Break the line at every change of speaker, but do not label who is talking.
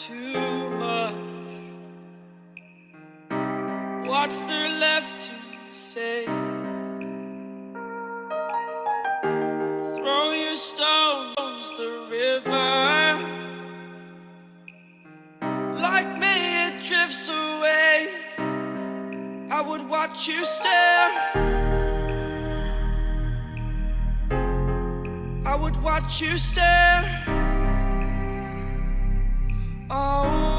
too much. What's there left to say? Throw your stones the river. Like me it drifts away. I would watch you stare. I would watch you stare. Oh.